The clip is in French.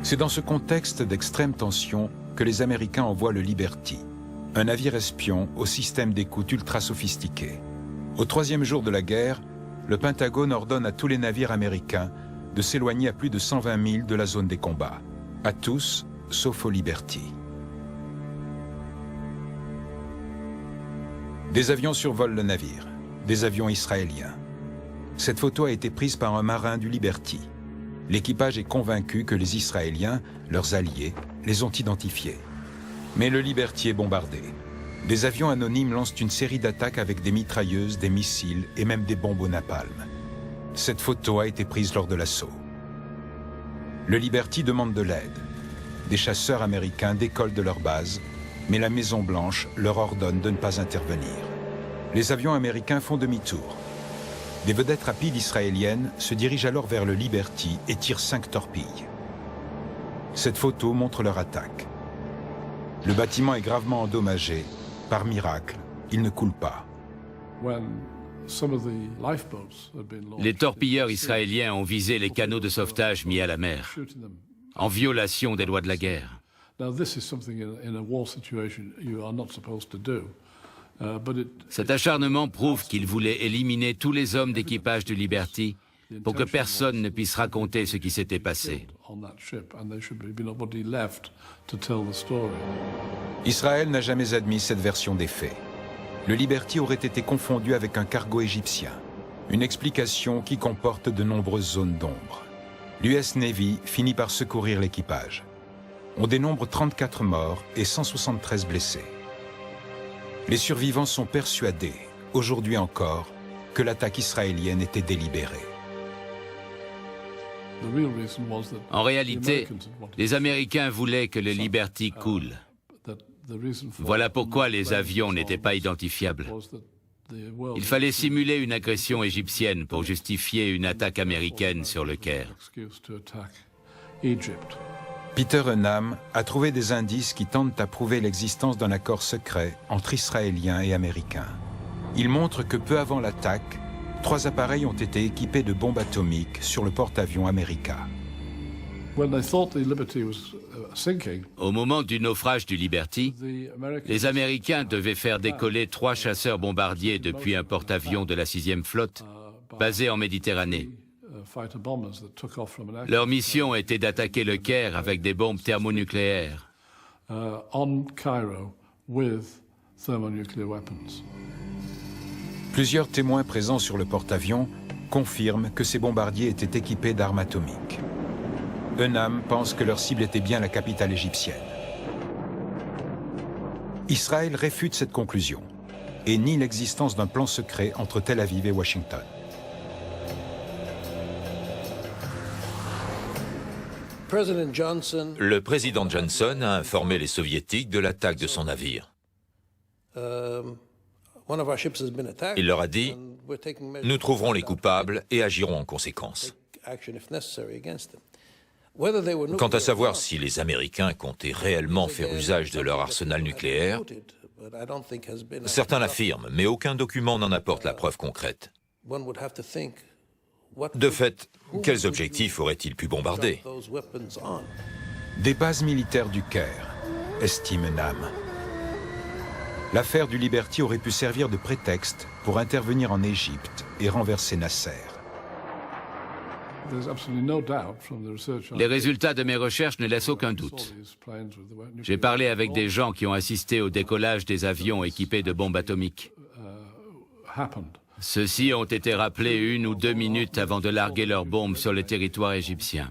C'est dans ce contexte d'extrême tension que les Américains envoient le Liberty, un navire espion au système d'écoute ultra sophistiqué. Au troisième jour de la guerre, le Pentagone ordonne à tous les navires américains de s'éloigner à plus de 120 milles de la zone des combats. À tous, sauf au Liberty. Des avions survolent le navire, des avions israéliens. Cette photo a été prise par un marin du Liberty. L'équipage est convaincu que les Israéliens, leurs alliés, les ont identifiés. Mais le Liberty est bombardé. Des avions anonymes lancent une série d'attaques avec des mitrailleuses, des missiles et même des bombes au napalm. Cette photo a été prise lors de l'assaut. Le Liberty demande de l'aide. Des chasseurs américains décollent de leur base, mais la Maison-Blanche leur ordonne de ne pas intervenir. Les avions américains font demi-tour. Des vedettes rapides israéliennes se dirigent alors vers le Liberty et tirent 5 torpilles. Cette photo montre leur attaque. Le bâtiment est gravement endommagé. Par miracle, il ne coule pas. Les torpilleurs israéliens ont visé les canaux de sauvetage mis à la mer, en violation des lois de la guerre. Cet acharnement prouve qu'ils voulaient éliminer tous les hommes d'équipage du Liberty pour que personne ne puisse raconter ce qui s'était passé. Israël n'a jamais admis cette version des faits. Le Liberty aurait été confondu avec un cargo égyptien, une explication qui comporte de nombreuses zones d'ombre. L'US Navy finit par secourir l'équipage. On dénombre 34 morts et 173 blessés. Les survivants sont persuadés, aujourd'hui encore, que l'attaque israélienne était délibérée. En réalité, les Américains voulaient que le Liberty coule. Voilà pourquoi les avions n'étaient pas identifiables. Il fallait simuler une agression égyptienne pour justifier une attaque américaine sur le Caire. Peter Enam a trouvé des indices qui tentent à prouver l'existence d'un accord secret entre Israéliens et Américains. Il montre que peu avant l'attaque, 3 appareils ont été équipés de bombes atomiques sur le porte-avions America. Au moment du naufrage du Liberty, les Américains devaient faire décoller 3 chasseurs bombardiers depuis un porte-avions de la 6e flotte, basé en Méditerranée. Leur mission était d'attaquer le Caire avec des bombes thermonucléaires. Plusieurs témoins présents sur le porte-avions confirment que ces bombardiers étaient équipés d'armes atomiques. Enam pense que leur cible était bien la capitale égyptienne. Israël réfute cette conclusion et nie l'existence d'un plan secret entre Tel Aviv et Washington. Le président Johnson a informé les Soviétiques de l'attaque de son navire. Il leur a dit « Nous trouverons les coupables et agirons en conséquence ». Quant à savoir si les Américains comptaient réellement faire usage de leur arsenal nucléaire, certains l'affirment, mais aucun document n'en apporte la preuve concrète. De fait, quels objectifs auraient-ils pu bombarder? Des bases militaires du Caire, estime Enam. L'affaire du Liberty aurait pu servir de prétexte pour intervenir en Égypte et renverser Nasser. Les résultats de mes recherches ne laissent aucun doute. J'ai parlé avec des gens qui ont assisté au décollage des avions équipés de bombes atomiques. Ceux-ci ont été rappelés 1 ou 2 minutes avant de larguer leurs bombes sur le territoire égyptien.